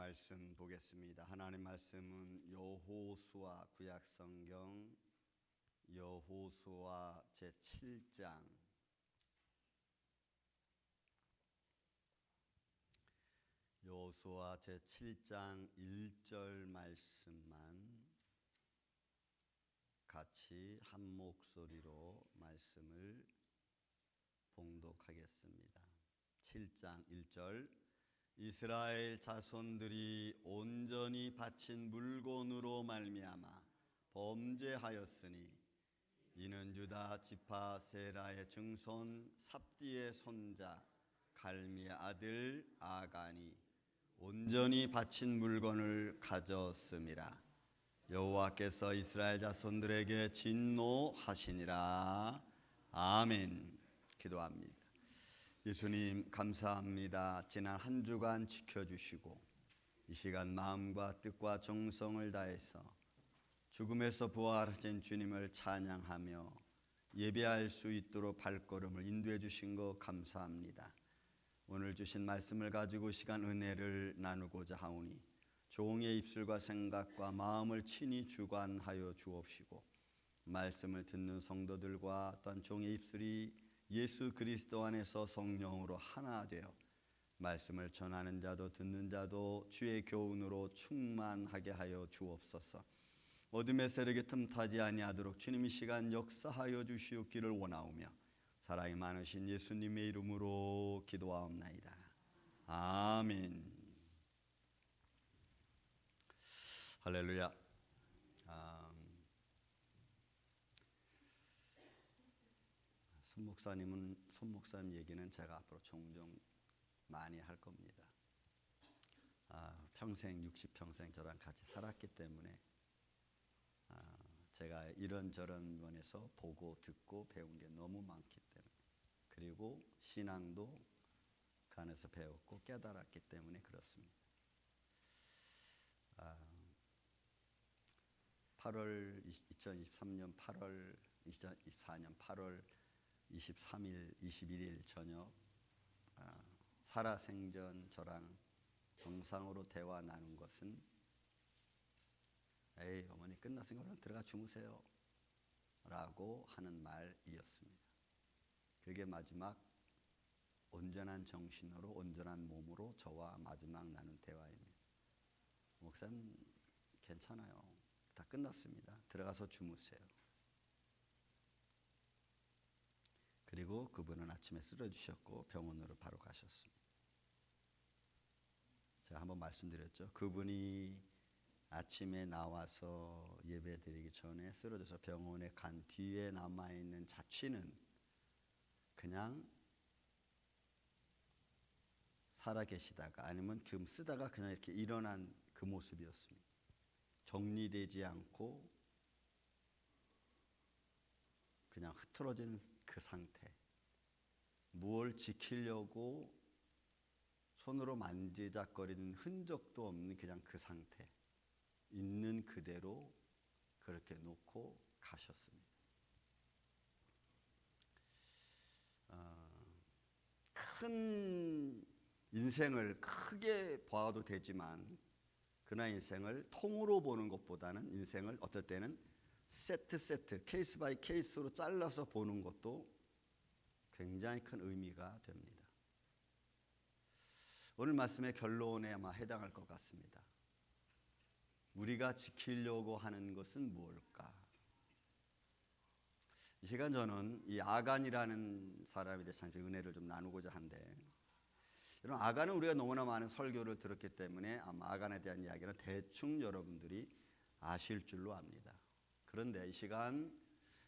말씀 보겠습니다. 하나님 말씀은 여호수아 구약성경 여호수아 제7장 여호수아 제7장 1절 말씀만 같이 한 목소리로 말씀을 봉독하겠습니다. 7장 1절 이스라엘 자손들이 온전히 바친 물건으로 말미암아 범죄하였으니 이는 유다 지파 세라의 증손 삽디의 손자 갈미의 아들 아간이 온전히 바친 물건을 가졌음이라. 여호와께서 이스라엘 자손들에게 진노하시니라. 아멘. 기도합니다. 예수님 감사합니다. 지난 한 주간 지켜주시고 이 시간 마음과 뜻과 정성을 다해서 죽음에서 부활하신 주님을 찬양하며 예배할 수 있도록 발걸음을 인도해 주신 것 감사합니다. 오늘 주신 말씀을 가지고 시간 은혜를 나누고자 하오니 종의 입술과 생각과 마음을 친히 주관하여 주옵시고 말씀을 듣는 성도들과 또한 종의 입술이 예수 그리스도 안에서 성령으로 하나 되어 말씀을 전하는 자도 듣는 자도 주의 교훈으로 충만하게 하여 주옵소서. 어둠의 세력에 틈타지 아니하도록 주님이 시간 역사하여 주시옵기를 원하오며 사랑이 많으신 예수님의 이름으로 기도하옵나이다. 아멘. 할렐루야. 손 목사님 얘기는 제가 앞으로 종종 많이 할 겁니다. 평생 60평생 저랑 같이 살았기 때문에 제가 이런저런 면에서 보고 듣고 배운 게 너무 많기 때문에, 그리고 신앙도 그 안에서 배웠고 깨달았기 때문에 그렇습니다. 2023년 8월 2024년 8월 23일 21일 저녁 살아생전 저랑 정상으로 대화 나눈 것은 에이 어머니 끝났으니까 들어가 주무세요 라고 하는 말이었습니다. 그게 마지막 온전한 정신으로 온전한 몸으로 저와 마지막 나눈 대화입니다. 목사님 괜찮아요, 다 끝났습니다, 들어가서 주무세요. 그리고 그분은 아침에 쓰러지셨고 병원으로 바로 가셨습니다. 제가 한번 말씀드렸죠. 그분이 아침에 나와서 예배 드리기 전에 쓰러져서 병원에 간 뒤에 남아있는 자취는 그냥 살아계시다가 아니면 금 쓰다가 그냥 이렇게 일어난 그 모습이었습니다. 정리되지 않고 그냥 흐트러진 그 상태, 무엇을 지키려고 손으로 만지작거리는 흔적도 없는 그냥 그 상태, 있는 그대로 그렇게 놓고 가셨습니다. 큰 인생을 크게 봐도 되지만 그러나 인생을 통으로 보는 것보다는 인생을 어떨 때는 세트 케이스 바이 케이스로 잘라서 보는 것도 굉장히 큰 의미가 됩니다. 오늘 말씀의 결론에 아마 해당할 것 같습니다. 우리가 지키려고 하는 것은 무엇일까? 이 시간 저는 이 아간이라는 사람에 대해서 은혜를 좀 나누고자 한데, 이런 아간은 우리가 너무나 많은 설교를 들었기 때문에 아마 아간에 대한 이야기는 대충 여러분들이 아실 줄로 압니다. 그런데 이 시간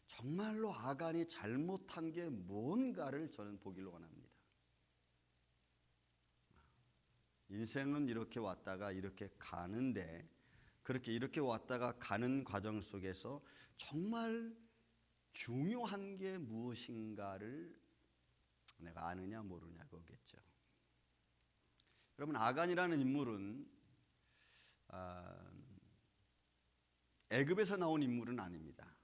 정말로 아간이 잘못한 게 뭔가를 저는 보기를 원합니다. 인생은 이렇게 왔다가 이렇게 가는데, 그렇게 이렇게 왔다가 가는 과정 속에서 정말 중요한 게 무엇인가를 내가 아느냐 모르냐 그거겠죠. 여러분, 아간이라는 인물은 애굽에서 나온 인물은 아닙니다.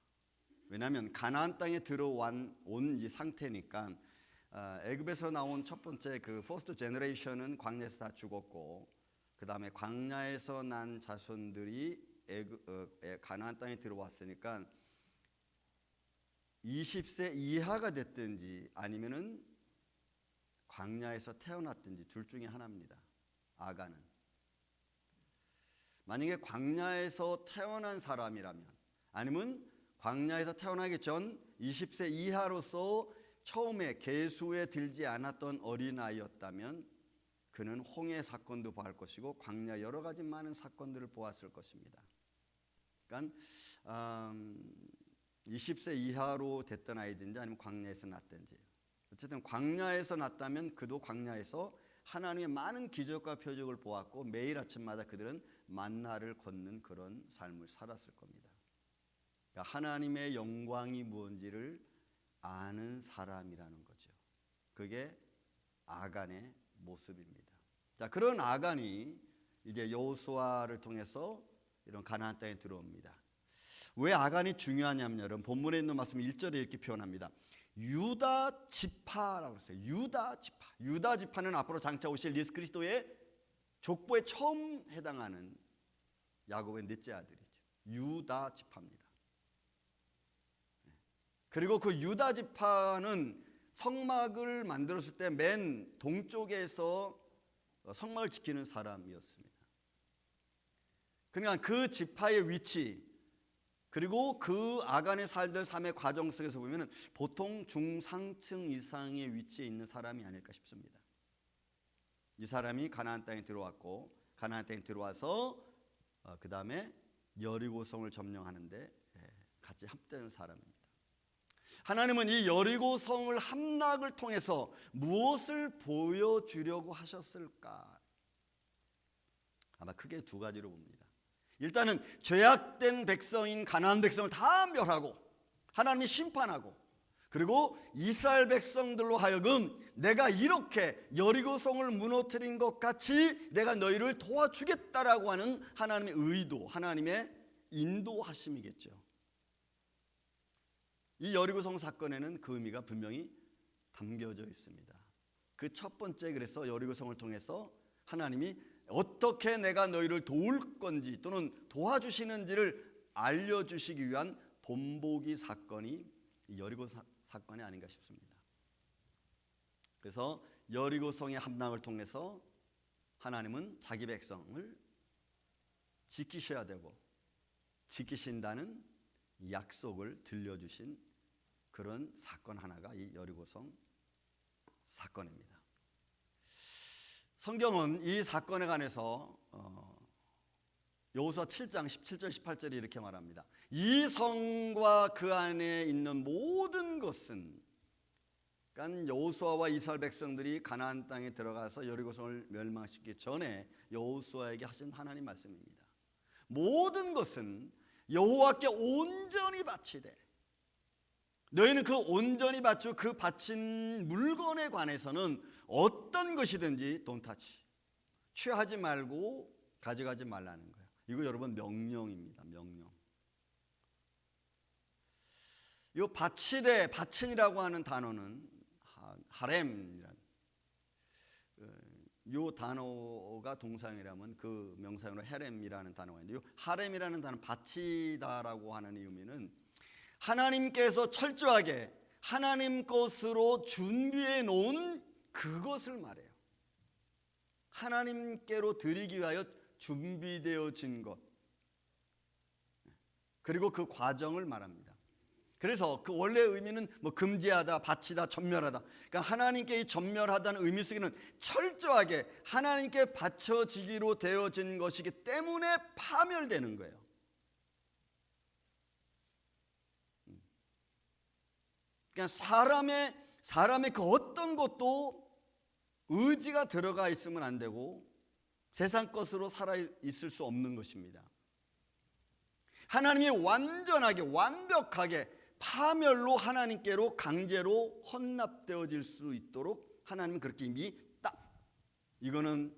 왜냐하면 가나안 땅에 들어온 이 상태니까 애굽에서 나온 첫 번째 그 퍼스트 제너레이션은 광야에서 다 죽었고, 그 다음에 광야에서 난 자손들이 가나안 땅에 들어왔으니까 20세 이하가 됐든지 아니면은 광야에서 태어났든지 둘 중에 하나입니다. 아간은. 만약에 광야에서 태어난 사람이라면, 아니면 광야에서 태어나기 전 20세 이하로서 처음에 계수에 들지 않았던 어린아이였다면 그는 홍해 사건도 보았을 것이고 광야 여러 가지 많은 사건들을 보았을 것입니다. 그러니까 20세 이하로 됐던 아이든지 아니면 광야에서 났든지, 어쨌든 광야에서 났다면 그도 광야에서 하나님의 많은 기적과 표적을 보았고 매일 아침마다 그들은 만나를 걷는 그런 삶을 살았을 겁니다. 그러니까 하나님의 영광이 무엇인지를 아는 사람이라는 거죠. 그게 아간의 모습입니다. 자, 그런 아간이 이제 여호수아를 통해서 이런 가나안 땅에 들어옵니다. 왜 아간이 중요하냐면 여러분, 본문에 있는 말씀 1절에 이렇게 표현합니다. 유다 지파라고 했어요. 유다 지파. 유다 지파는 앞으로 장차 오실 예수 그리스도의 족보에 처음 해당하는 야곱의 넷째 아들이죠. 유다 지파입니다. 그리고 그 유다 지파는 성막을 만들었을 때 맨 동쪽에서 성막을 지키는 사람이었습니다. 그러니까 그 지파의 위치, 그리고 그 아간의 살던 삶의 과정 속에서 보면 보통 중상층 이상의 위치에 있는 사람이 아닐까 싶습니다. 이 사람이 가나안 땅에 들어왔고, 가나안 땅에 들어와서 그 다음에 여리고성을 점령하는데 같이 합되는 사람입니다. 하나님은 이 여리고성을 함락을 통해서 무엇을 보여주려고 하셨을까? 아마 크게 두 가지로 봅니다. 일단은 죄악된 백성인 가나안 백성을 다 멸하고 하나님이 심판하고, 그리고 이스라엘 백성들로 하여금 내가 이렇게 여리고성을 무너뜨린 것 같이 내가 너희를 도와주겠다라고 하는 하나님의 의도, 하나님의 인도하심이겠죠. 이 여리고성 사건에는 그 의미가 분명히 담겨져 있습니다. 그 첫 번째, 그래서 여리고성을 통해서 하나님이 어떻게 내가 너희를 도울 건지 또는 도와주시는지를 알려주시기 위한 본보기 사건이 여리고 사건이 아닌가 싶습니다. 그래서 여리고성의 함락을 통해서 하나님은 자기 백성을 지키셔야 되고 지키신다는 약속을 들려주신 그런 사건 하나가 이 여리고성 사건입니다. 성경은 이 사건에 관해서 여호수아 7장 17절 18절에 이렇게 말합니다. 이 성과 그 안에 있는 모든 것은, 그러니까 여호수아와 이스라엘 백성들이 가나안 땅에 들어가서 여리고성을 멸망시키기 전에 여호수아에게 하신 하나님 말씀입니다. 모든 것은 여호와께 온전히 바치되, 너희는 그 온전히 바치고 그 바친 물건에 관해서는 어떤 것이든지 don't touch, 취하지 말고 가져가지 말라는 거예요. 이거 여러분 명령입니다. 명령. 이 바치되, 바친이라고 하는 단어는 하렘이란, 이 단어가 동사형이라면 그 명사형으로 헤렘이라는 단어가 있는데, 이 하렘이라는 단어, 바치다라고 하는 의미는 하나님께서 철저하게 하나님 것으로 준비해 놓은 그것을 말해요. 하나님께로 드리기 위하여 준비되어진 것, 그리고 그 과정을 말합니다. 그래서 그 원래 의미는 뭐 금지하다, 바치다, 전멸하다. 그러니까 하나님께 이 전멸하다는 의미 속에는 철저하게 하나님께 바쳐지기로 되어진 것이기 때문에 파멸되는 거예요. 그러니까 사람의 그 어떤 것도 의지가 들어가 있으면 안 되고 세상 것으로 살아 있을 수 없는 것입니다. 하나님이 완전하게, 완벽하게 파멸로 하나님께로 강제로 헌납되어질 수 있도록 하나님은 그렇게 이미 딱 이거는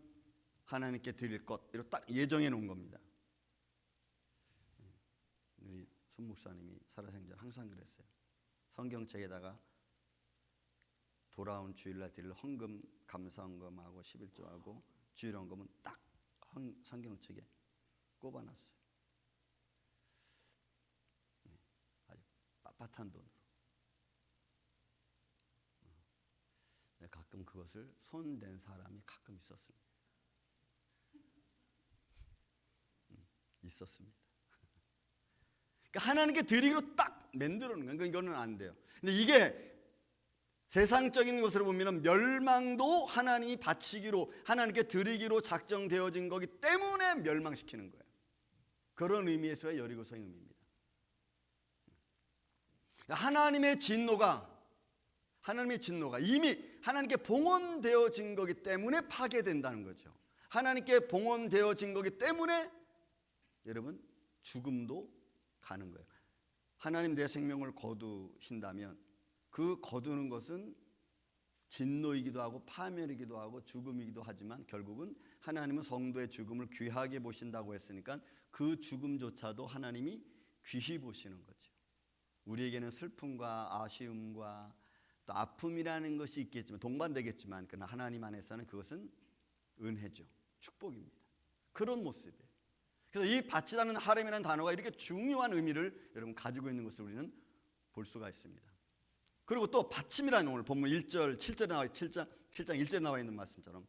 하나님께 드릴 것, 이렇게 딱 예정해 놓은 겁니다. 우리 손 목사님이 살아생전 항상 그랬어요. 성경책에다가 돌아온 주일날 드릴 헌금, 감사헌금하고 11조하고 주일 헌금은 딱 성경책에 꼽아놨어요. 아주 빳빳한 돈으로. 가끔 그것을 손댄 사람이 가끔 있었습니다. 있었습니다. 그러니까 하나님께 드리기로 딱 만들어 놓은 거예요. 이거는 안 돼요. 근데 이게 세상적인 것으로 보면 멸망도 하나님이 바치기로, 하나님께 드리기로 작정되어진 거기 때문에 멸망시키는 거예요. 그런 의미에서의 여리고성의 의미입니다. 하나님의 진노가 이미 하나님께 봉헌되어진 거기 때문에 파괴된다는 거죠. 하나님께 봉헌되어진 거기 때문에 여러분 죽음도 가는 거예요. 하나님 내 생명을 거두신다면 그 거두는 것은 진노이기도 하고 파멸이기도 하고 죽음이기도 하지만 결국은 하나님은 성도의 죽음을 귀하게 보신다고 했으니까 그 죽음조차도 하나님이 귀히 보시는 거죠. 우리에게는 슬픔과 아쉬움과 또 아픔이라는 것이 있겠지만 동반되겠지만 그러나 하나님 안에서는 그것은 은혜죠. 축복입니다. 그런 모습이에요. 그래서 이 바치다는 하렘이라는 단어가 이렇게 중요한 의미를 여러분 가지고 있는 것을 우리는 볼 수가 있습니다. 그리고 또 받침이라는 오늘 본문 1절, 7절에 나와 7장 1절에 나와 있는 말씀처럼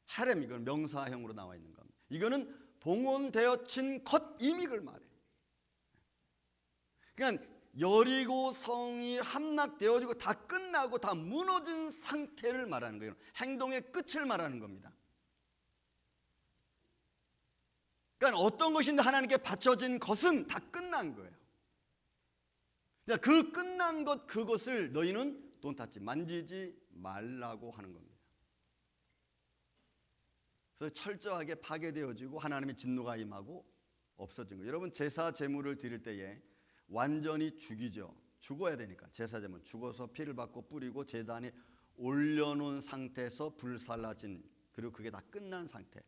하렘, 이건 명사형으로 나와 있는 겁니다. 이거는 봉헌되어진 것 이미를 말해요. 그러니까 여리고 성이 함락되어지고 다 끝나고 다 무너진 상태를 말하는 거예요. 행동의 끝을 말하는 겁니다. 그러니까 어떤 것인데 하나님께 바쳐진 것은 다 끝난 거예요. 그 끝난 것, 그것을 너희는 돈 탔지 만지지 말라고 하는 겁니다. 그래서 철저하게 파괴되어지고 하나님의 진노가 임하고 없어진 거예요. 여러분 제사 제물을 드릴 때에 완전히 죽이죠. 죽어야 되니까 제사 제물 죽어서 피를 받고 뿌리고 제단에 올려놓은 상태에서 불살라진, 그리고 그게 다 끝난 상태,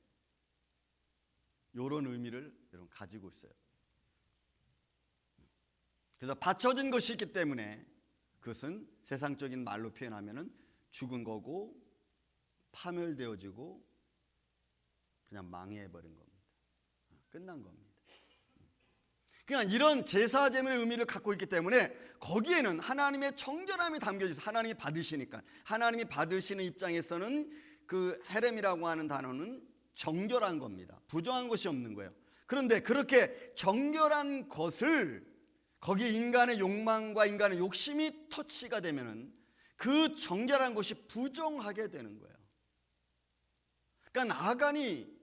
이런 의미를 여러분 가지고 있어요. 그래서 바쳐진 것이 있기 때문에 그것은 세상적인 말로 표현하면은 죽은 거고 파멸되어지고 그냥 망해버린 겁니다. 끝난 겁니다. 그러니까 이런 제사 제물의 의미를 갖고 있기 때문에 거기에는 하나님의 정결함이 담겨져 있어요. 하나님이 받으시니까. 하나님이 받으시는 입장에서는 그 헤렘이라고 하는 단어는 정결한 겁니다. 부정한 것이 없는 거예요. 그런데 그렇게 정결한 것을 거기에 인간의 욕망과 인간의 욕심이 터치가 되면은 그 정결한 것이 부정하게 되는 거예요. 그러니까 아간이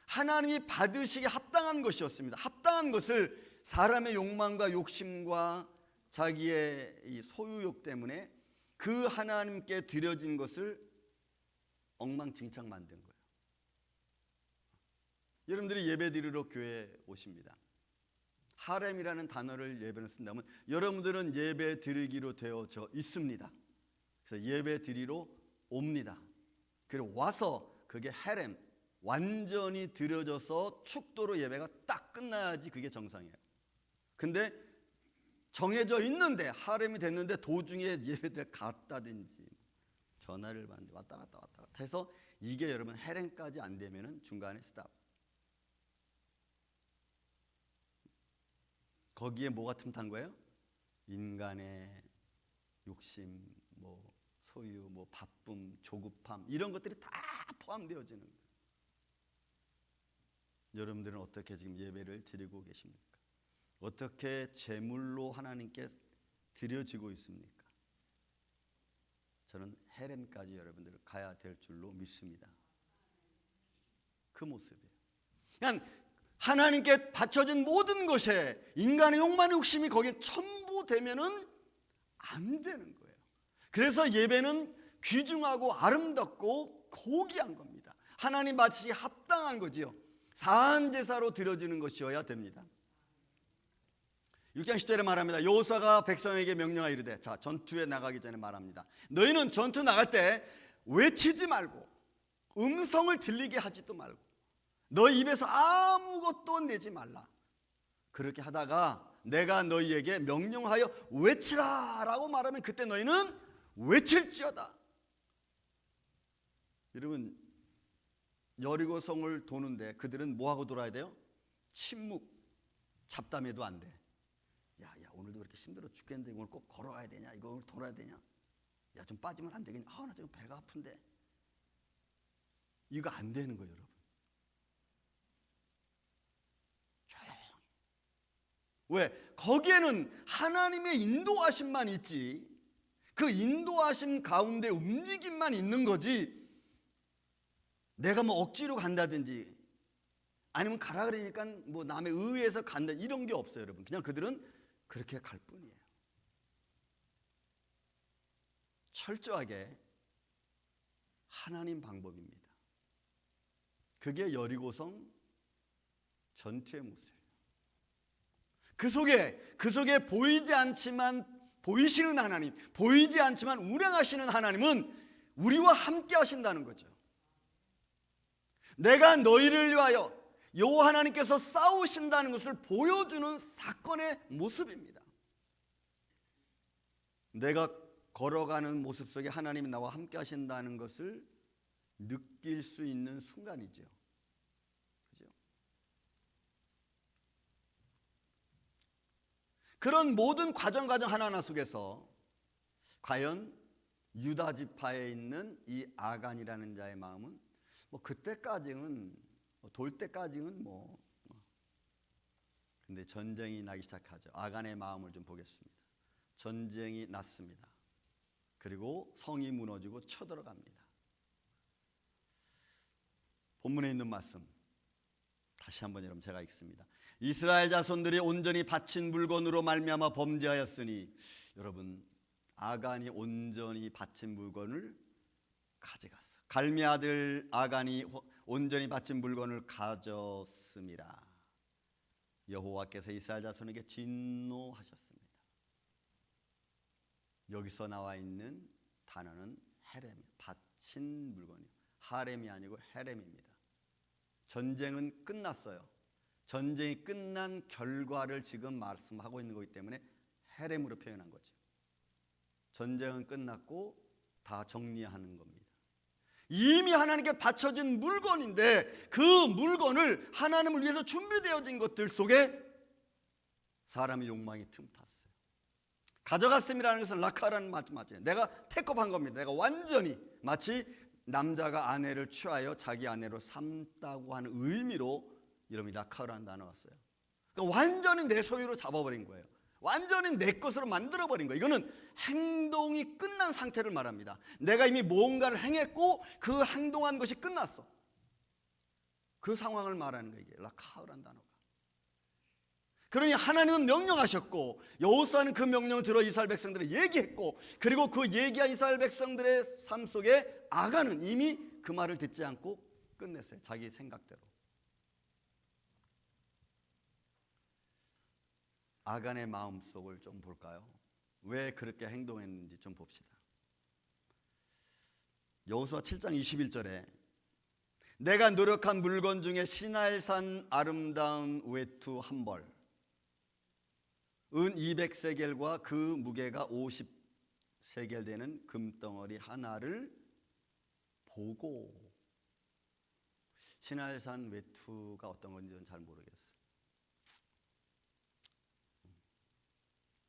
하나님이 받으시기에 합당한 것이었습니다. 합당한 것을 사람의 욕망과 욕심과 자기의 이 소유욕 때문에 그 하나님께 드려진 것을 엉망진창 만든 거예요. 여러분들이 예배 드리러 교회에 오십니다. 하렘이라는 단어를 예배를 쓴다면 여러분들은 예배 드리기로 되어져 있습니다. 그래서 예배 드리러 옵니다. 그리고 와서 그게 헤렘, 완전히 드려져서 축도로 예배가 딱 끝나야지 그게 정상이에요. 근데 정해져 있는데 하렘이 됐는데 도중에 예배대 갔다든지 전화를 받는데 왔다 갔다 해서 이게 여러분 헤렘까지 안 되면은 중간에 스탑. 거기에 뭐가 틈탄 거예요? 인간의 욕심, 뭐 소유, 뭐 바쁨, 조급함, 이런 것들이 다 포함되어지는 거예요. 여러분들은 어떻게 지금 예배를 드리고 계십니까? 어떻게 제물로 하나님께 드려지고 있습니까? 저는 헤렘까지 여러분들 가야 될 줄로 믿습니다. 그 모습이에요. 그냥 하나님께 바쳐진 모든 것에 인간의 욕망, 욕심이 거기에 첨부되면은 안 되는 거예요. 그래서 예배는 귀중하고 아름답고 고귀한 겁니다. 하나님 받으시기 합당한 거지요. 사한 제사로 드려지는 것이어야 됩니다. 6장 10절에 말합니다. 여호수아가 백성에게 명령하여 이르되, 자, 전투에 나가기 전에 말합니다. 너희는 전투 나갈 때 외치지 말고 음성을 들리게 하지도 말고 너희 입에서 아무것도 내지 말라. 그렇게 하다가 내가 너희에게 명령하여 외치라 라고 말하면 그때 너희는 외칠지어다. 여러분, 여리고성을 도는데 그들은 뭐하고 돌아야 돼요? 침묵, 잡담해도 안 돼. 야, 오늘도 그렇게 힘들어 죽겠는데 오늘 꼭 걸어가야 되냐? 이거 오늘 돌아야 되냐? 야, 좀 빠지면 안 되겠냐? 나 지금 배가 아픈데. 이거 안 되는 거예요, 여러분. 조용히. 왜? 거기에는 하나님의 인도하심만 있지, 그 인도하심 가운데 움직임만 있는 거지, 내가 뭐 억지로 간다든지 아니면 가라 그러니까 뭐 남의 의해서 간다 이런 게 없어요, 여러분. 그냥 그들은 그렇게 갈 뿐이에요. 철저하게 하나님 방법입니다. 그게 여리고성 전투의 모습이에요. 그 속에 보이지 않지만 보이시는 하나님, 보이지 않지만 운행하시는 하나님은 우리와 함께 하신다는 거죠. 내가 너희를 위하여 여호와 하나님께서 싸우신다는 것을 보여주는 사건의 모습입니다. 내가 걸어가는 모습 속에 하나님이 나와 함께 하신다는 것을 느낄 수 있는 순간이죠. 그죠? 그런 모든 과정 하나하나 속에서 과연 유다 지파에 있는 이 아간이라는 자의 마음은 뭐 그때까지는 돌 때까지는 근데 전쟁이 나기 시작하죠. 아간의 마음을 좀 보겠습니다. 전쟁이 났습니다. 그리고 성이 무너지고 쳐들어갑니다. 본문에 있는 말씀 다시 한번 여러분 제가 읽습니다. 이스라엘 자손들이 온전히 바친 물건으로 말미암아 범죄하였으니, 여러분 아간이 온전히 바친 물건을 가져갔어. 갈미 아들 아간이 온전히 바친 물건을 가졌습니다. 여호와께서 이스라엘 자손에게 진노하셨습니다. 여기서 나와 있는 단어는 헤렘, 바친 물건이요. 하렘이 아니고 헤렘입니다. 전쟁은 끝났어요. 전쟁이 끝난 결과를 지금 말씀하고 있는 거기 때문에 헤렘으로 표현한 거죠. 전쟁은 끝났고 다 정리하는 겁니다. 이미 하나님께 바쳐진 물건인데 그 물건을 하나님을 위해서 준비되어진 것들 속에 사람의 욕망이 틈탔어요. 가져갔음이라는 것은 라카라는 말 맞아요. 내가 택업한 겁니다. 내가 완전히 마치 남자가 아내를 취하여 자기 아내로 삼다고 하는 의미로 이름이 라카라는 단어가 왔어요. 그러니까 완전히 내 소유로 잡아버린 거예요. 완전히 내 것으로 만들어버린 거예요. 이거는 행동이 끝난 상태를 말합니다. 내가 이미 뭔가를 행했고 그 행동한 것이 끝났어. 그 상황을 말하는 거예요. 라카라는 단어가. 그러니 하나님은 명령하셨고 여호수아는 그 명령을 들어 이스라엘 백성들에 얘기했고, 그리고 그 얘기한 이스라엘 백성들의 삶 속에 아간은 이미 그 말을 듣지 않고 끝냈어요. 자기 생각대로. 아간의 마음속을 좀 볼까요? 왜 그렇게 행동했는지 좀 봅시다. 여호수아 7장 21절에 내가 노력한 물건 중에 시날산 아름다운 외투 한 벌, 은 200세겔과 그 무게가 50세겔 되는 금덩어리 하나를 보고, 시날산 외투가 어떤 건지 저는 잘 모르겠어요.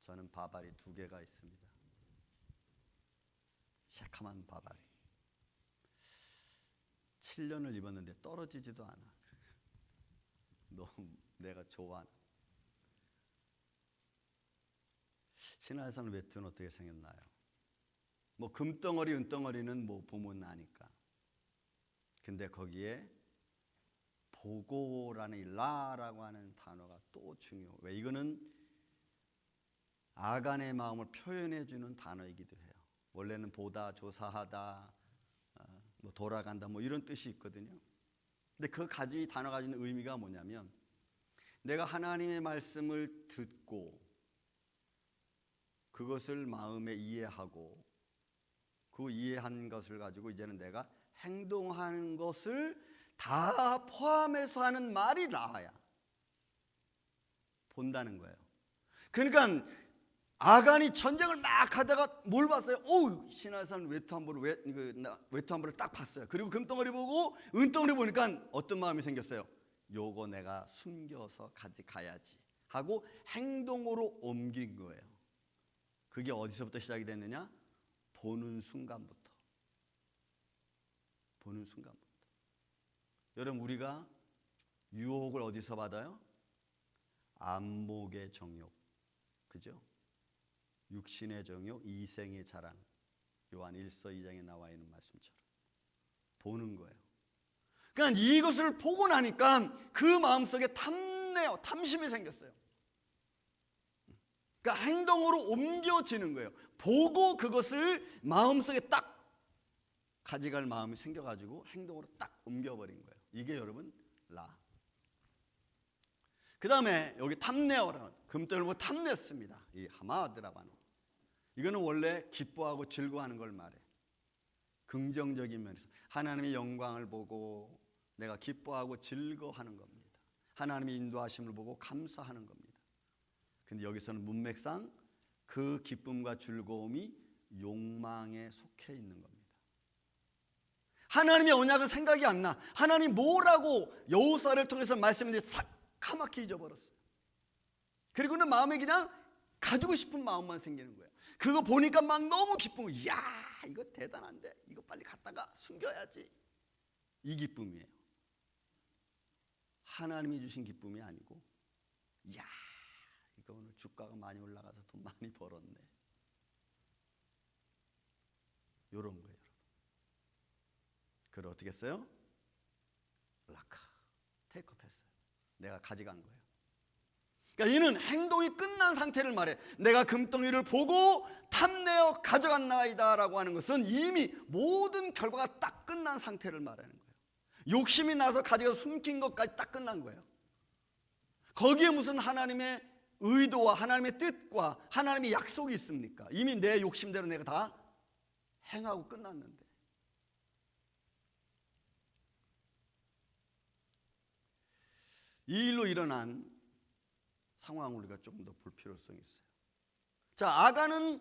저는 바발이 2개가 있습니다. 새카만 바발이 7년을 입었는데 떨어지지도 않아. 너무 내가 좋아하는. 시날산 외투는 어떻게 생겼나요? 뭐 금덩어리 은덩어리는 뭐 보면 아니까. 근데 거기에 보고라는 이 라라고 하는 단어가 또 중요해요. 왜? 이거는 아간의 마음을 표현해 주는 단어이기도 해요. 원래는 보다, 조사하다, 뭐 돌아간다, 뭐 이런 뜻이 있거든요. 근데 그 단어 가지는 의미가 뭐냐면, 내가 하나님의 말씀을 듣고 그것을 마음에 이해하고 그 이해한 것을 가지고 이제는 내가 행동하는 것을 다 포함해서 하는 말이 라야. 본다는 거예요. 그러니까 아간이 전쟁을 막 하다가 뭘 봤어요? 오, 시내산 외투한벌을 딱 봤어요. 그리고 금덩어리 보고 은덩어리 보니까 어떤 마음이 생겼어요? 요거 내가 숨겨서 가져가야지 하고 행동으로 옮긴 거예요. 그게 어디서부터 시작이 됐느냐? 보는 순간부터. 여러분, 우리가 유혹을 어디서 받아요? 안목의 정욕, 그죠? 육신의 정욕, 이생의 자랑. 요한 1서 2장에 나와 있는 말씀처럼 보는 거예요. 그러니까 이것을 보고 나니까 그 마음속에 탐심이 생겼어요. 그러니까 행동으로 옮겨지는 거예요. 보고 그것을 마음속에 딱 가져갈 마음이 생겨가지고 행동으로 딱 옮겨버린 거예요. 이게 여러분 그 다음에 여기 탐내어라는, 금덩이를 보고 탐냈습니다. 이 하마드라고 하는 거. 이거는 원래 기뻐하고 즐거워하는 걸 말해. 긍정적인 면에서 하나님의 영광을 보고 내가 기뻐하고 즐거워하는 겁니다. 하나님의 인도하심을 보고 감사하는 겁니다. 근데 여기서는 문맥상 그 기쁨과 즐거움이 욕망에 속해 있는 겁니다. 하나님의 언약은 생각이 안 나. 하나님 뭐라고 여호수아를 통해서 말씀했는데 까맣게 잊어버렸어요. 그리고는 마음에 그냥 가지고 싶은 마음만 생기는 거예요. 그거 보니까 막 너무 기쁜 거예요. 이야, 이거 대단한데 이거 빨리 갖다가 숨겨야지. 이 기쁨이에요. 하나님이 주신 기쁨이 아니고, 이야, 이거 오늘 주가가 많이 올라가서 돈 많이 벌었네, 이런 거예요. 그걸 어떻게 했어요? 테이크업 했어요. 내가 가져간 거예요. 그러니까 이는 행동이 끝난 상태를 말해. 내가 금덩이를 보고 탐내어 가져갔나이다 라고 하는 것은 이미 모든 결과가 딱 끝난 상태를 말하는 거예요. 욕심이 나서 가져가서 숨긴 것까지 딱 끝난 거예요. 거기에 무슨 하나님의 의도와 하나님의 뜻과 하나님의 약속이 있습니까? 이미 내 욕심대로 내가 다 행하고 끝났는데. 이 일로 일어난 상황을 우리가 조금 더 볼 필요성이 있어요. 자, 아간은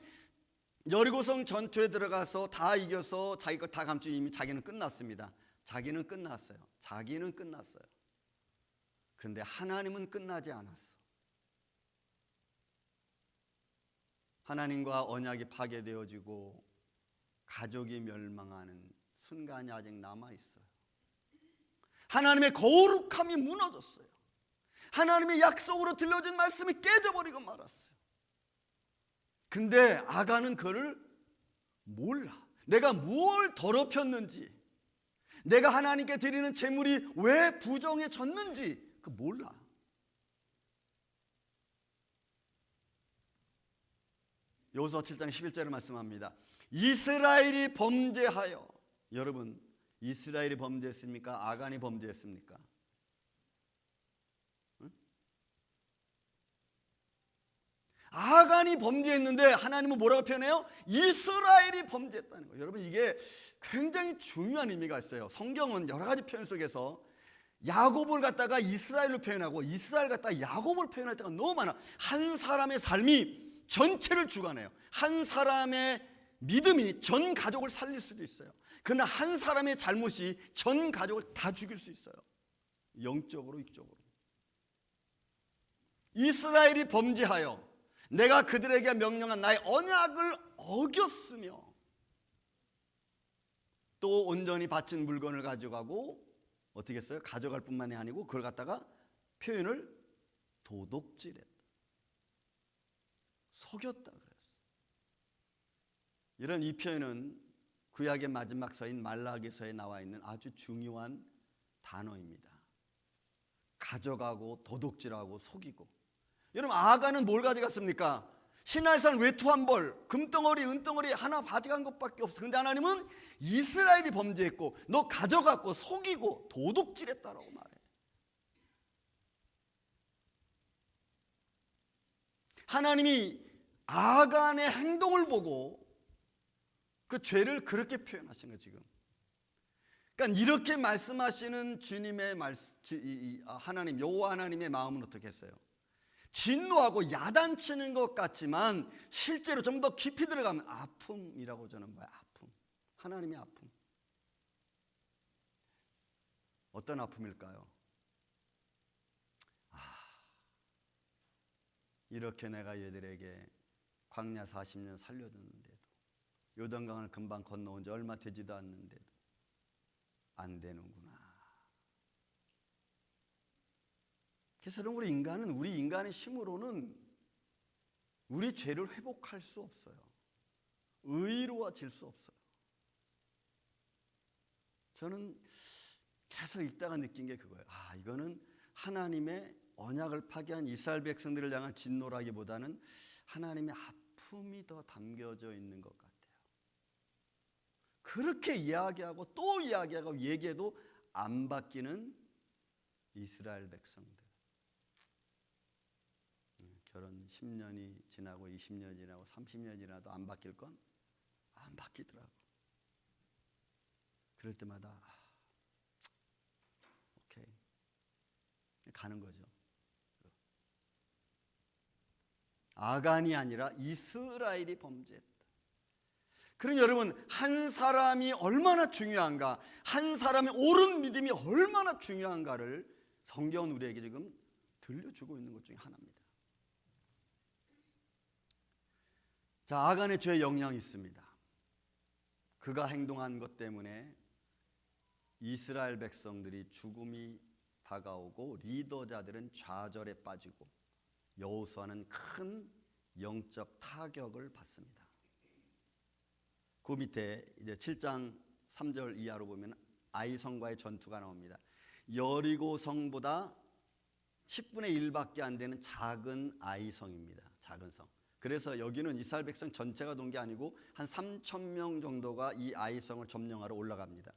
여리고성 전투에 들어가서 다 이겨서 자기 것 다 감추고 이미 자기는 끝났습니다. 자기는 끝났어요. 그런데 하나님은 끝나지 않았어. 하나님과 언약이 파괴되어지고 가족이 멸망하는 순간이 아직 남아있어요. 하나님의 거룩함이 무너졌어요. 하나님의 약속으로 들려준 말씀이 깨져버리고 말았어요. 근데 아간은 그를 몰라. 내가 뭘 더럽혔는지, 내가 하나님께 드리는 제물이 왜 부정해졌는지 그 몰라. 여호수아 7장 11절에 말씀합니다. 이스라엘이 범죄하여. 여러분, 이스라엘이 범죄했습니까? 아간이 범죄했습니까? 응? 아간이 범죄했는데 하나님은 뭐라고 표현해요? 이스라엘이 범죄했다는 거예요. 여러분, 이게 굉장히 중요한 의미가 있어요. 성경은 여러 가지 표현 속에서 야곱을 갖다가 이스라엘로 표현하고 이스라엘 갖다가 야곱을 표현할 때가 너무 많아. 한 사람의 삶이 전체를 주관해요. 한 사람의 믿음이 전 가족을 살릴 수도 있어요. 그러나 한 사람의 잘못이 전 가족을 다 죽일 수 있어요. 영적으로, 육적으로. 이스라엘이 범죄하여 내가 그들에게 명령한 나의 언약을 어겼으며 또 온전히 바친 물건을 가져가고 어떻게 했어요? 가져갈 뿐만이 아니고 그걸 갖다가 표현을 도둑질했다, 속였다 그랬어요. 이런 이 표현은 구약의 마지막 서인 말라기서에 나와 있는 아주 중요한 단어입니다. 가져가고 도둑질하고 속이고. 여러분, 아간은 뭘 가져갔습니까? 시내산 외투 한 벌, 금덩어리, 은덩어리 하나 가져간 것밖에 없어. 근데 하나님은 이스라엘이 범죄했고 너 가져갔고 속이고 도둑질했다라고 말해. 하나님이 아간의 행동을 보고 그 죄를 그렇게 표현하신 거예요, 지금. 그러니까 이렇게 말씀하시는 주님의 하나님, 여호와 하나님의 마음은 어떻게 했어요? 진노하고 야단치는 것 같지만 실제로 좀 더 깊이 들어가면 아픔이라고 저는 봐요. 아픔. 하나님의 아픔. 어떤 아픔일까요? 이렇게 내가 얘들에게 광야 40년 살려줬는데도, 요단강을 금방 건너온 지 얼마 되지도 않는데도 안 되는구나. 그래서 우리 인간은 우리 인간의 힘으로는 우리 죄를 회복할 수 없어요. 의로워질 수 없어요. 저는 계속 읽다가 느낀 게 그거예요. 이거는 하나님의 언약을 파괴한 이스라엘 백성들을 향한 진노라기보다는 하나님의 아픔이 더 담겨져 있는 것 같아요. 그렇게 이야기하고 또 이야기하고 얘기해도 안 바뀌는 이스라엘 백성들. 결혼 10년이 지나고 20년이 지나고 30년이 지나도 안 바뀔 건 안 바뀌더라고. 그럴 때마다 오케이 가는 거죠. 아간이 아니라 이스라엘이 범죄했다. 그러니 여러분, 한 사람이 얼마나 중요한가, 한 사람의 옳은 믿음이 얼마나 중요한가를 성경은 우리에게 지금 들려주고 있는 것 중에 하나입니다. 자, 아간의 죄에 영향이 있습니다. 그가 행동한 것 때문에 이스라엘 백성들이 죽음이 다가오고 리더자들은 좌절에 빠지고 여호수아는 큰 영적 타격을 받습니다. 그 밑에 이제 7장 3절 이하로 보면 아이성과의 전투가 나옵니다. 여리고 성보다 10분의 1밖에 안 되는 작은 아이성입니다. 작은 성. 그래서 여기는 이스라엘 백성 전체가 돈 게 아니고 한 3,000명 정도가 이 아이성을 점령하러 올라갑니다.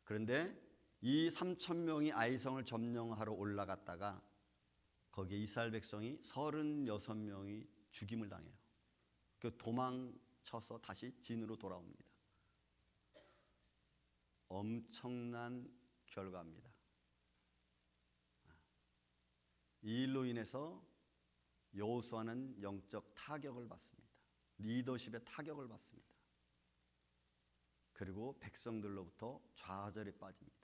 그런데 이 3,000명이 아이성을 점령하러 올라갔다가 거기에 이스라엘 백성이 36명이 죽임을 당해요. 그 도망쳐서 다시 진으로 돌아옵니다. 엄청난 결과입니다. 이 일로 인해서 여호수아는 영적 타격을 받습니다. 리더십의 타격을 받습니다. 그리고 백성들로부터 좌절에 빠집니다.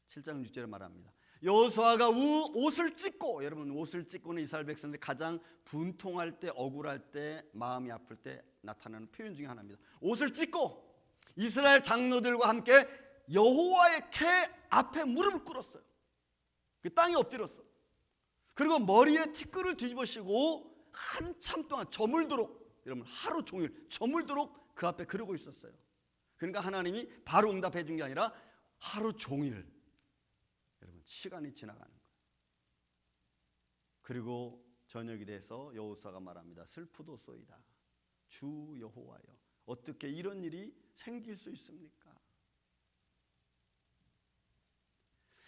7장 6절에 말합니다. 여호수아가 옷을 찢고, 여러분 옷을 찢고는 이스라엘 백성들이 가장 분통할 때, 억울할 때, 마음이 아플 때 나타나는 표현 중에 하나입니다. 옷을 찢고 이스라엘 장로들과 함께 여호와의 궤 앞에 무릎을 꿇었어요. 그 땅에 엎드렸어. 그리고 머리에 티끌을 뒤집으시고 한참 동안 저물도록, 여러분 하루 종일 저물도록 그 앞에 그러고 있었어요. 그러니까 하나님이 바로 응답해 준 게 아니라 하루 종일 여러분 시간이 지나가는 거예요. 그리고 저녁이 돼서 여호수아가 말합니다. 슬프도소이다. 주 여호와여, 어떻게 이런 일이 생길 수 있습니까?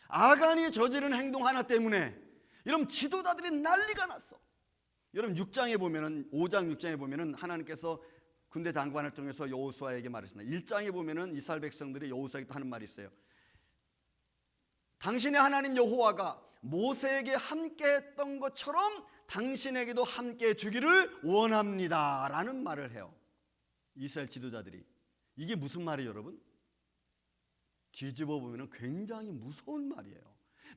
아간이 저지른 행동 하나 때문에 여러분 지도자들이 난리가 났어. 여러분 6장에 보면은 5장 6장에 보면은 하나님께서 군대 장관을 통해서 여호수아에게 말했습니다. 1장에 보면은 이스라엘 백성들이 여호수아에게 하는 말이 있어요. 당신의 하나님 여호와가 모세에게 함께했던 것처럼 당신에게도 함께해 주기를 원합니다 라는 말을 해요. 이스라엘 지도자들이. 이게 무슨 말이에요 여러분? 뒤집어 보면 굉장히 무서운 말이에요.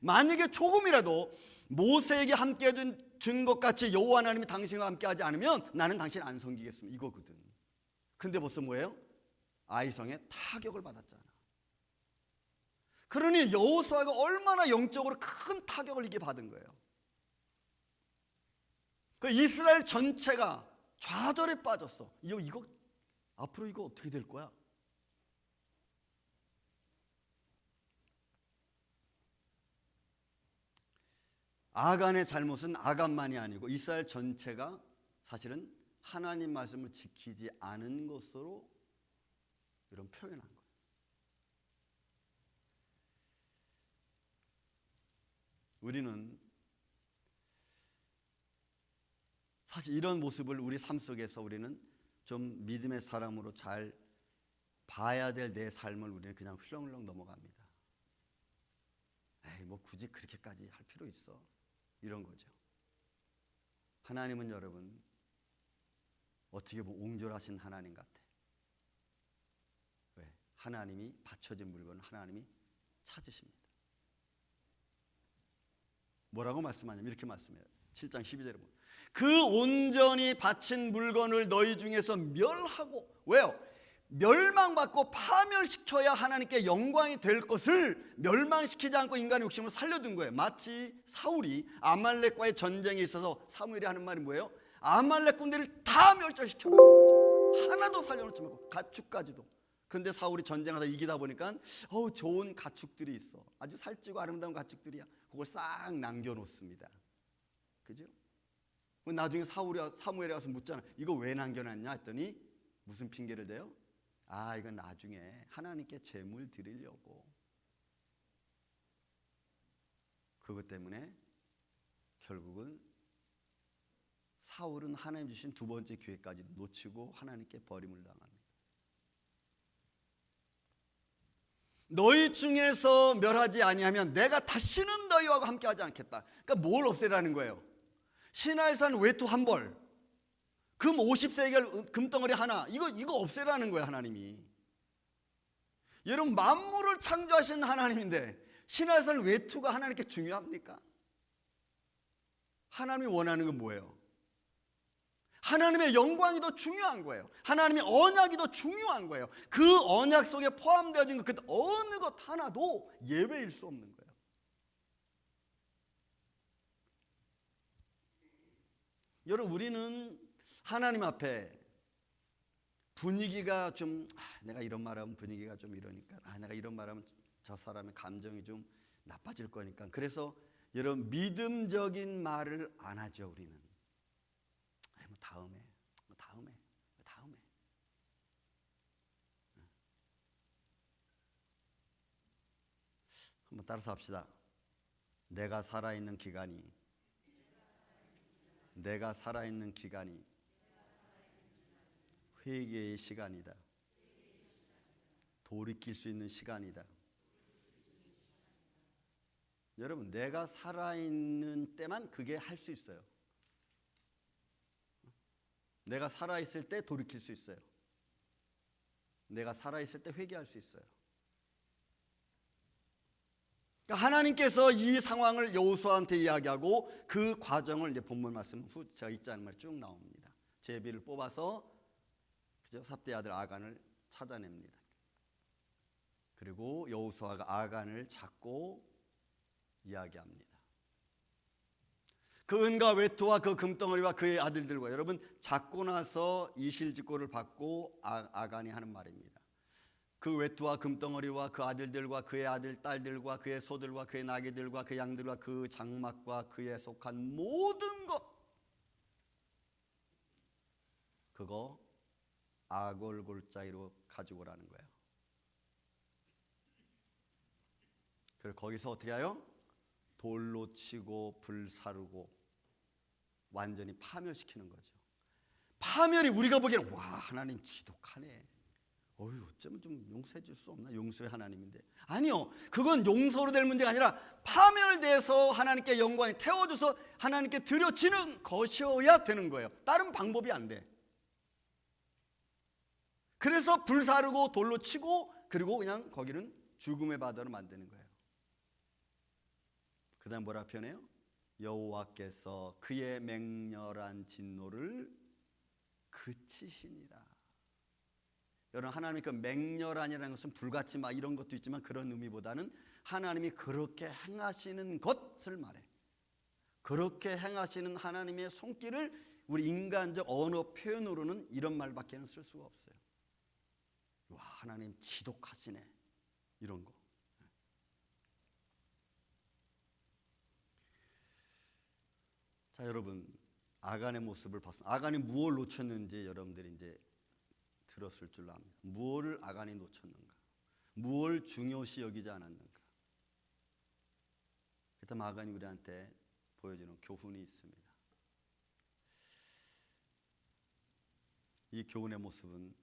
만약에 조금이라도 모세에게 함께해 준 것 같이 여호와 하나님이 당신과 함께하지 않으면 나는 당신 안 섬기겠습니다 이거거든. 근데 벌써 뭐예요? 아이성에 타격을 받았잖아. 그러니 여호수아가 얼마나 영적으로 큰 타격을 이게 받은 거예요. 그 이스라엘 전체가 좌절에 빠졌어. 이거 앞으로 이거 어떻게 될 거야? 아간의 잘못은 아간만이 아니고 이스라엘 전체가 사실은 하나님 말씀을 지키지 않은 것으로 이런 표현한 거예요. 우리는 사실 이런 모습을 우리 삶 속에서 우리는 좀 믿음의 사람으로 잘 봐야 될 내 삶을 우리는 그냥 훌렁훌렁 넘어갑니다. 에이 뭐 굳이 그렇게까지 할 필요 있어 이런 거죠. 하나님은 여러분 어떻게 보면 옹졸하신 하나님 같아. 왜? 하나님이 바쳐진 물건을 하나님이 찾으십니다. 뭐라고 말씀하냐면 이렇게 말씀해요. 7장 12절에 보면 그 온전히 바친 물건을 너희 중에서 멸하고, 왜요? 멸망받고 파멸시켜야 하나님께 영광이 될 것을 멸망시키지 않고 인간의 욕심으로 살려둔 거예요. 마치 사울이 아말렉과의 전쟁에 있어서 사무엘이 하는 말이 뭐예요? 아말렉 군대를 다 멸절시켜라는 거죠. 하나도 살려놓지 말고 가축까지도. 근데 사울이 전쟁하다 이기다 보니까 좋은 가축들이 있어. 아주 살찌고 아름다운 가축들이야. 그걸 싹 남겨놓습니다. 그죠? 나중에 사무엘이 와서 묻잖아. 이거 왜 남겨놨냐 했더니 무슨 핑계를 대요? 이건 나중에 하나님께 제물 드리려고. 그것 때문에 결국은 사울은 하나님 주신 두 번째 기회까지 놓치고 하나님께 버림을 당합니다. 너희 중에서 멸하지 아니하면 내가 다시는 너희와 함께하지 않겠다. 그러니까 뭘 없애라는 거예요? 시날산 외투 한 벌, 금 50세겔 금덩어리 하나, 이거 없애라는 거예요. 하나님이. 여러분, 만물을 창조하신 하나님인데 시날산 외투가 하나님께 중요합니까? 하나님이 원하는 건 뭐예요? 하나님의 영광이 더 중요한 거예요. 하나님의 언약이 더 중요한 거예요. 그 언약 속에 포함되어진 그 어느 것 하나도 예외일 수 없는 거예요. 여러분, 우리는 하나님 앞에 분위기가 좀 내가 이런 말하면 분위기가 좀 이러니까 내가 이런 말하면 저 사람의 감정이 좀 나빠질 거니까, 그래서 여러분 믿음적인 말을 안 하죠. 우리는 다음에 한번 따라서 합시다. 내가 살아있는 기간이 회개의 시간이다. 돌이킬 수 있는 시간이다. 여러분, 내가 살아있는 때만 그게 할 수 있어요. 내가 살아있을 때 돌이킬 수 있어요. 내가 살아있을 때 회개할 수 있어요. 그러니까 하나님께서 이 상황을 여호수아한테 이야기하고 그 과정을 이제 본문 말씀 후 제가 읽지 않은 말이 쭉 나옵니다. 제비를 뽑아서 삽대의 아들 아간을 찾아냅니다. 그리고 여호수아가 아간을 잡고 이야기합니다. 그 은과 외투와 그 금덩어리와 그의 아들들과, 여러분 잡고 나서 이실직고를 받고 아간이 하는 말입니다. 그 외투와 금덩어리와 그 아들들과 그의 아들 딸들과 그의 소들과 그의 나귀들과 그 양들과 그 장막과 그에 속한 모든 것, 그거 아골골짜기로 가지고 오라는 거예요. 그래서 거기서 어떻게 해요? 돌로 치고 불사르고 완전히 파멸시키는 거죠. 파멸이 우리가 보기에는 와, 하나님 지독하네, 어쩌면 좀 용서해 줄 수 없나? 용서의 하나님인데. 아니요, 그건 용서로 될 문제가 아니라 파멸돼서 하나님께 영광이 태워줘서 하나님께 드려지는 것이어야 되는 거예요. 다른 방법이 안 돼. 그래서 불사르고 돌로 치고 그리고 그냥 거기는 죽음의 바다로 만드는 거예요. 그 다음 뭐라 표현해요? 여호와께서 그의 맹렬한 진노를 그치시니라. 여러분, 하나님의 그 맹렬한이라는 것은 불같이 막 이런 것도 있지만 그런 의미보다는 하나님이 그렇게 행하시는 것을 말해. 그렇게 행하시는 하나님의 손길을 우리 인간적 언어 표현으로는 이런 말밖에 쓸 수가 없어요. 와, 하나님 지독하시네, 이런 거. 자, 여러분, 아간의 모습을 봤습니다. 아간이 무엇을 놓쳤는지 여러분들이 이제 들었을 줄로 압니다. 무엇을 아간이 놓쳤는가? 무엇을 중요시 여기지 않았는가? 그다음 아간이 우리한테 보여주는 교훈이 있습니다. 이 교훈의 모습은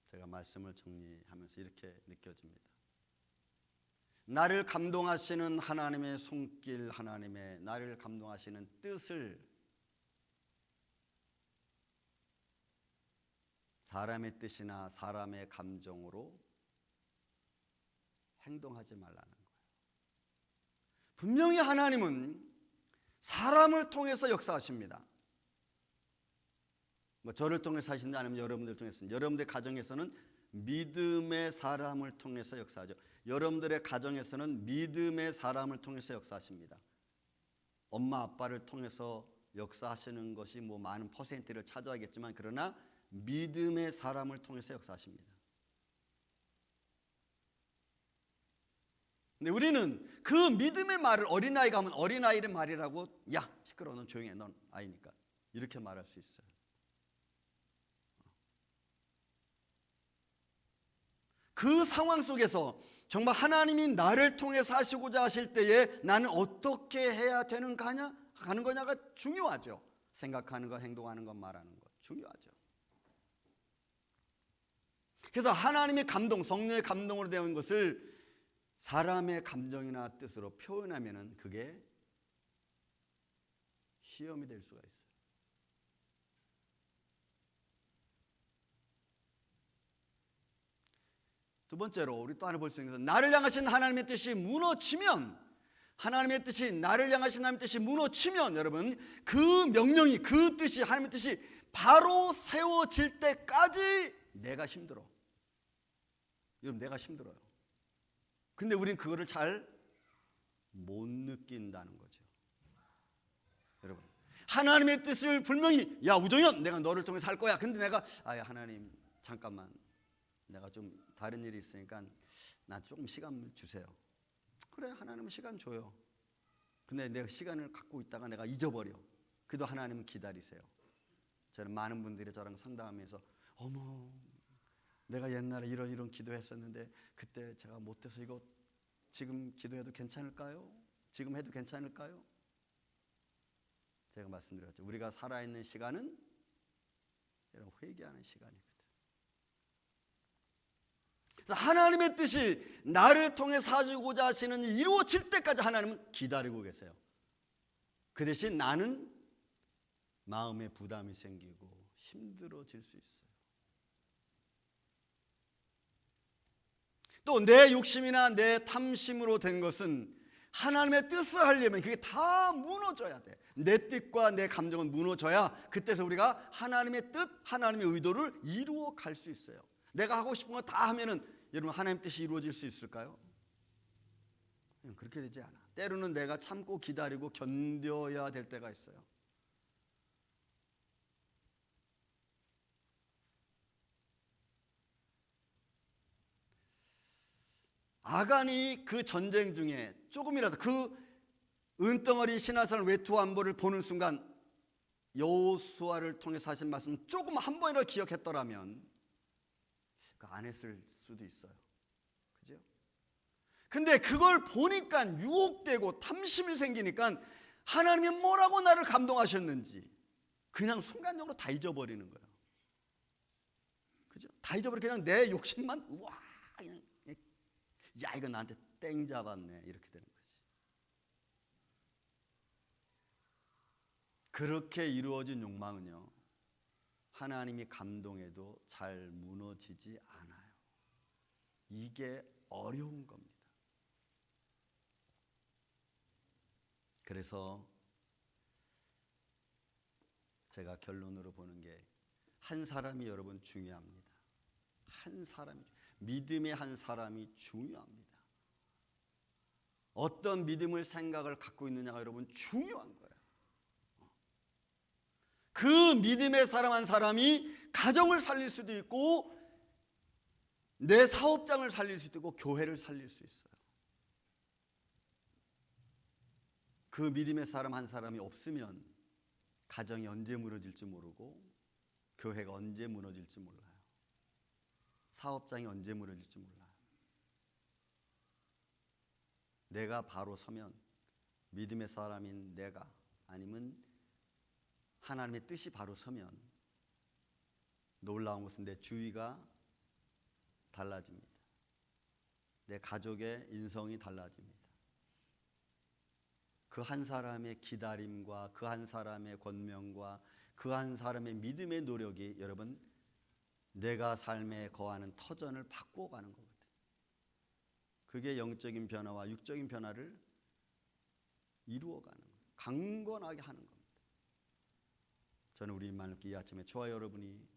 제가 말씀을 정리하면서 이렇게 느껴집니다. 나를 감동하시는 하나님의 손길, 하나님의 나를 감동하시는 뜻을 사람의 뜻이나 사람의 감정으로 행동하지 말라는 거예요. 분명히 하나님은 사람을 통해서 역사하십니다. 뭐 저를 통해서 하신다 아니면 여러분들 통해서, 여러분들 가정에서는 믿음의 사람을 통해서 역사하죠. 여러분들의 가정에서는 믿음의 사람을 통해서 역사하십니다. 엄마 아빠를 통해서 역사하시는 것이 뭐 많은 퍼센트를 차지하겠지만, 그러나 믿음의 사람을 통해서 역사하십니다. 근데 우리는 그 믿음의 말을, 어린아이가 하면 어린아이의 말이라고, 야 시끄러워 넌 조용히 해, 넌 아이니까, 이렇게 말할 수 있어요. 그 상황 속에서 정말 하나님이 나를 통해서 하시고자 하실 때에 나는 어떻게 해야 가는 거냐가 중요하죠. 생각하는 것, 행동하는 것, 말하는 것 중요하죠. 그래서 하나님의 감동, 성령의 감동으로 되어 있는 것을 사람의 감정이나 뜻으로 표현하면은 그게 시험이 될 수가 있어요. 두 번째로 우리 또 하나 볼 수 있는 것은, 나를 향하신 하나님의 뜻이 무너지면, 하나님의 뜻이, 나를 향하신 하나님의 뜻이 무너지면, 여러분 그 명령이, 그 뜻이, 하나님의 뜻이 바로 세워질 때까지 내가 힘들어. 여러분 내가 힘들어요. 근데 우리는 그거를 잘 못 느낀다는 거죠. 여러분 하나님의 뜻을 분명히, 야 우정현 내가 너를 통해서 할 거야. 근데 내가 하나님 잠깐만 내가 좀 다른 일이 있으니까 나 조금 시간 주세요. 그래, 하나님은 시간 줘요. 근데 내가 시간을 갖고 있다가 내가 잊어버려. 그래도 하나님은 기다리세요. 저는 많은 분들이 저랑 상담하면서, 어머 내가 옛날에 이런 기도했었는데 그때 제가 못해서 이거 지금 기도해도 괜찮을까요? 지금 해도 괜찮을까요? 제가 말씀드렸죠. 우리가 살아있는 시간은 여러분 회개하는 시간이거든. 그래서 하나님의 뜻이 나를 통해 사주고자 하시는 일이 이루어질 때까지 하나님은 기다리고 계세요. 그 대신 나는 마음에 부담이 생기고 힘들어질 수 있어요. 또 내 욕심이나 내 탐심으로 된 것은 하나님의 뜻을 하려면 그게 다 무너져야 돼. 내 뜻과 내 감정은 무너져야 그때서 우리가 하나님의 뜻, 하나님의 의도를 이루어 갈 수 있어요. 내가 하고 싶은 거 다 하면은 여러분 하나님의 뜻이 이루어질 수 있을까요? 그렇게 되지 않아. 때로는 내가 참고 기다리고 견뎌야 될 때가 있어요. 아간이 그 전쟁 중에 조금이라도 그 은덩어리 시내산 외투 안보를 보는 순간 여호수아를 통해서 하신 말씀 조금 한 번이라도 기억했더라면 안 했을 수도 있어요. 그죠? 근데 그걸 보니까 유혹되고 탐심이 생기니까 하나님이 뭐라고 나를 감동하셨는지 그냥 순간적으로 다 잊어버리는 거예요. 그죠? 다 잊어버리고 그냥 내 욕심만, 우와, 야 이거 나한테 땡 잡았네, 이렇게 되는 거지. 그렇게 이루어진 욕망은요, 하나님이 감동해도 잘 무너지지 않아요. 이게 어려운 겁니다. 그래서 제가 결론으로 보는 게, 한 사람이 여러분 중요합니다. 한 사람이, 믿음의 한 사람이 중요합니다. 어떤 믿음을, 생각을 갖고 있느냐가 여러분 중요한 거예요. 그 믿음의 사람 한 사람이 가정을 살릴 수도 있고 내 사업장을 살릴 수도 있고 교회를 살릴 수 있어요. 그 믿음의 사람 한 사람이 없으면 가정이 언제 무너질지 모르고 교회가 언제 무너질지 몰라요. 사업장이 언제 무너질지 몰라요. 내가 바로 서면, 믿음의 사람인 내가, 아니면 하나님의 뜻이 바로 서면 놀라운 것은 내 주위가 달라집니다. 내 가족의 인성이 달라집니다. 그 한 사람의 기다림과 그 한 사람의 권면과 그 한 사람의 믿음의 노력이 여러분 내가 삶에 거하는 터전을 바꾸어 가는 거거든요. 그게 영적인 변화와 육적인 변화를 이루어가는 거예요. 강건하게 하는 겁니다. 저는 우리 만일기 이 아침에 저와 여러분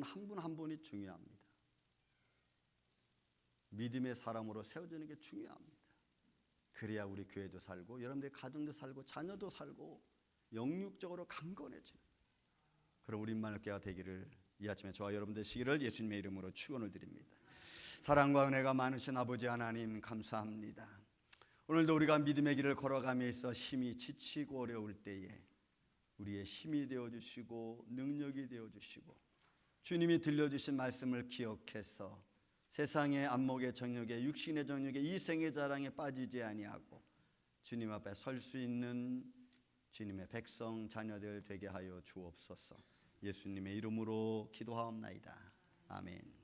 한 분 한 분이 중요합니다. 믿음의 사람으로 세워지는 게 중요합니다. 그래야 우리 교회도 살고 여러분들의 가정도 살고 자녀도 살고 영육적으로 강건해지는, 그럼 우리 만일교회가 되기를 이 아침에 저와 여러분 되시기를 예수님의 이름으로 축원을 드립니다. 사랑과 은혜가 많으신 아버지 하나님 감사합니다. 오늘도 우리가 믿음의 길을 걸어가며 있어 힘이 지치고 어려울 때에 우리의 힘이 되어주시고 능력이 되어주시고 주님이 들려주신 말씀을 기억해서 세상의 안목의 정욕에 육신의 정욕에 이생의 자랑에 빠지지 아니하고 주님 앞에 설 수 있는 주님의 백성 자녀들 되게 하여 주옵소서. 예수님의 이름으로 기도하옵나이다. 아멘.